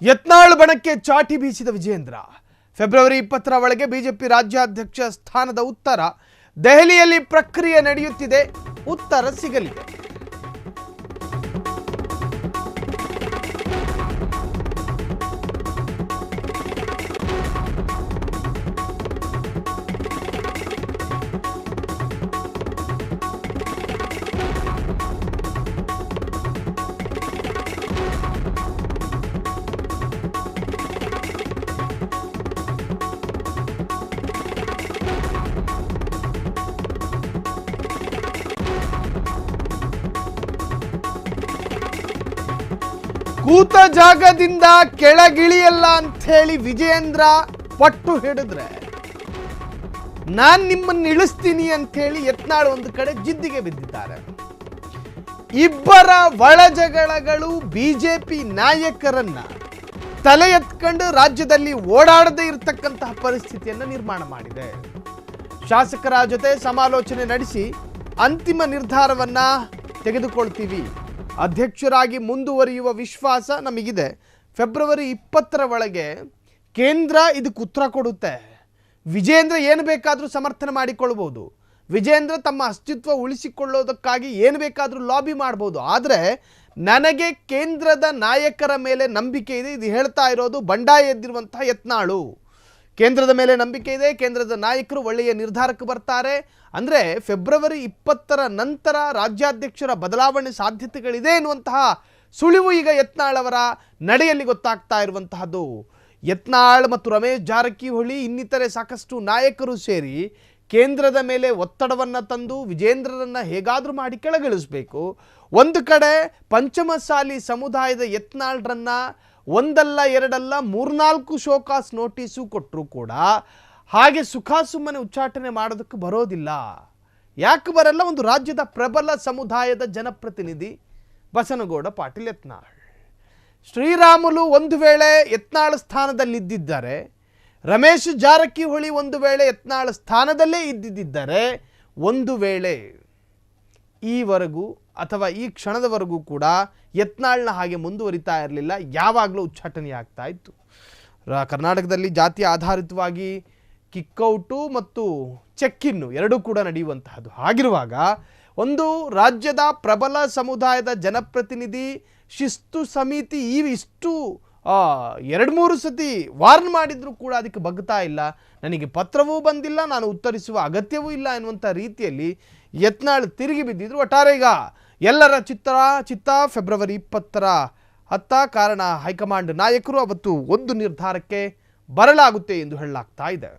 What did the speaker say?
ಯತ್ನಾಳ್ ಬಣಕ್ಕೆ ಚಾಟಿ ಬೀಸಿದ ವಿಜೇಂದ್ರ. ಫೆಬ್ರವರಿ 20ರ ಒಳಗೆ ಬಿಜೆಪಿ ರಾಜ್ಯಾಧ್ಯಕ್ಷ ಸ್ಥಾನದ ಉತ್ತರ ದೆಹಲಿಯಲ್ಲಿ ಪ್ರಕ್ರಿಯೆ ನಡೆಯುತ್ತಿದೆ, ಉತ್ತರ ಸಿಗಲಿದೆ. ಕೂತ ಜಾಗದಿಂದ ಕೆಳಗಿಳಿಯಲ್ಲ ಅಂತ ಹೇಳಿ ವಿಜೇಂದ್ರ ಪಟ್ಟು ಹಿಡಿದ್ರೆ ನಾನ್ ನಿಮ್ಮನ್ನು ಇಳಿಸ್ತೀನಿ ಅಂತ ಹೇಳಿ ಯತ್ನಾಳ್ ಒಂದು ಕಡೆ ಜಿದ್ದಿಗೆ ಬಿದ್ದಿದ್ದಾರೆ. ಇಬ್ಬರ ಒಳಜಗಳಗಳು ಬಿಜೆಪಿ ನಾಯಕರನ್ನ ತಲೆ ಎತ್ಕೊಂಡು ರಾಜ್ಯದಲ್ಲಿ ಓಡಾಡದೇ ಇರತಕ್ಕಂತಹ ಪರಿಸ್ಥಿತಿಯನ್ನು ನಿರ್ಮಾಣ ಮಾಡಿದೆ. ಶಾಸಕರ ಜೊತೆ ಸಮಾಲೋಚನೆ ನಡೆಸಿ ಅಂತಿಮ ನಿರ್ಧಾರವನ್ನ ತೆಗೆದುಕೊಳ್ತೀವಿ, ಅಧ್ಯಕ್ಷರಾಗಿ ಮುಂದುವರಿಯುವ ವಿಶ್ವಾಸ ನಮಗಿದೆ. ಫೆಬ್ರವರಿ 20ರ ಒಳಗೆ ಕೇಂದ್ರ ಇದಕ್ಕೆ ಉತ್ತರ ಕೊಡುತ್ತೆ. ವಿಜೇಂದ್ರ ಏನು ಬೇಕಾದರೂ ಸಮರ್ಥನೆ ಮಾಡಿಕೊಳ್ಬೋದು, ವಿಜೇಂದ್ರ ತಮ್ಮ ಅಸ್ತಿತ್ವ ಉಳಿಸಿಕೊಳ್ಳೋದಕ್ಕಾಗಿ ಏನು ಬೇಕಾದರೂ ಲಾಬಿ ಮಾಡ್ಬೋದು. ಆದರೆ ನನಗೆ ಕೇಂದ್ರದ ನಾಯಕರ ಮೇಲೆ ನಂಬಿಕೆ ಇದೆ. ಇದು ಹೇಳ್ತಾ ಇರೋದು ಬಂಡಾಯ ಎದ್ದಿರುವಂತಹ ಯತ್ನಾಳು. ಕೇಂದ್ರದ ಮೇಲೆ ನಂಬಿಕೆ ಇದೆ, ಕೇಂದ್ರದ ನಾಯಕರು ಒಳ್ಳೆಯ ನಿರ್ಧಾರಕ್ಕೆ ಬರ್ತಾರೆ. ಅಂದರೆ ಫೆಬ್ರವರಿ 20ರ ನಂತರ ರಾಜ್ಯಾಧ್ಯಕ್ಷರ ಬದಲಾವಣೆ ಸಾಧ್ಯತೆಗಳಿದೆ ಎನ್ನುವಂತಹ ಸುಳಿವು ಈಗ ಯತ್ನಾಳ್ ಅವರ ನಡೆಯಲ್ಲಿ ಗೊತ್ತಾಗ್ತಾ ಇರುವಂತಹದ್ದು. ಯತ್ನಾಳ್ ಮತ್ತು ರಮೇಶ್ ಜಾರಕಿಹೊಳಿ ಇನ್ನಿತರೆ ಸಾಕಷ್ಟು ನಾಯಕರು ಸೇರಿ ಕೇಂದ್ರದ ಮೇಲೆ ಒತ್ತಡವನ್ನು ತಂದು ವಿಜೇಂದ್ರರನ್ನು ಹೇಗಾದರೂ ಮಾಡಿ ಕೆಳಗಿಳಿಸಬೇಕು. ಒಂದು ಕಡೆ ಪಂಚಮಸಾಲಿ ಸಮುದಾಯದ ಯತ್ನಾಳ್ರನ್ನ ಒಂದಲ್ಲ ಎರಡಲ್ಲ 3-4 ಶೋಕಾಸ್ ನೋಟಿಸು ಕೊಟ್ಟರು ಕೂಡ ಹಾಗೆ ಸುಮ್ಮನೆ ಉಚ್ಚಾಟನೆ ಮಾಡೋದಕ್ಕೆ ಬರೋದಿಲ್ಲ. ಯಾಕೆ ಬರಲ್ಲ? ಒಂದು ರಾಜ್ಯದ ಪ್ರಬಲ ಸಮುದಾಯದ ಜನಪ್ರತಿನಿಧಿ ಬಸನಗೌಡ ಪಾಟೀಲ್ ಯತ್ನಾಳ್. ಶ್ರೀರಾಮುಲು ಒಂದು ವೇಳೆ ಯತ್ನಾಳ್ ಸ್ಥಾನದಲ್ಲಿದ್ದಿದ್ದಾರೆ, ರಮೇಶ್ ಜಾರಕಿಹೊಳಿ ಒಂದು ವೇಳೆ ಯತ್ನಾಳ್ ಸ್ಥಾನದಲ್ಲೇ ಇದ್ದಿದ್ದರೆ, ಒಂದು ವೇಳೆ ಈವರೆಗೂ ಅಥವಾ ಈ ಕ್ಷಣದವರೆಗೂ ಕೂಡ ಯತ್ನಾಳ್ನ ಹಾಗೆ ಮುಂದುವರಿತಾ ಇರಲಿಲ್ಲ, ಯಾವಾಗಲೂ ಉಚ್ಚಾಟನೆ ಆಗ್ತಾ ಇತ್ತು. ಕರ್ನಾಟಕದಲ್ಲಿ ಜಾತಿ ಆಧಾರಿತವಾಗಿ ಕಿಕ್ಕೌಟು ಮತ್ತು ಚೆಕ್ಕಿನ್ನು ಎರಡೂ ಕೂಡ ನಡೆಯುವಂತಹದ್ದು. ಹಾಗಿರುವಾಗ ಒಂದು ರಾಜ್ಯದ ಪ್ರಬಲ ಸಮುದಾಯದ ಜನಪ್ರತಿನಿಧಿ ಶಿಸ್ತು ಸಮಿತಿ ಇಷ್ಟು 2-3 ಸತಿ ವಾರ್ನ್ ಮಾಡಿದರೂ ಕೂಡ ಅದಕ್ಕೆ ಬಗ್ತಾ ಇಲ್ಲ, ನನಗೆ ಪತ್ರವೂ ಬಂದಿಲ್ಲ, ನಾನು ಉತ್ತರಿಸುವ ಅಗತ್ಯವೂ ಇಲ್ಲ ಎನ್ನುವಂಥ ರೀತಿಯಲ್ಲಿ ಯತ್ನಾಳ್ ತಿರುಗಿ ಬಿದ್ದಿದ್ರು. ಒಟ್ಟಾರೆ ಈಗ ಎಲ್ಲರ ಚಿತ್ತ ಫೆಬ್ರವರಿ 20ರ ಕಾರಣ ಹೈಕಮಾಂಡ್ ನಾಯಕರು ಅವತ್ತು ಒಂದು ನಿರ್ಧಾರಕ್ಕೆ ಬರಲಾಗುತ್ತೆ ಎಂದು ಹೇಳಲಾಗ್ತಾ ಇದೆ.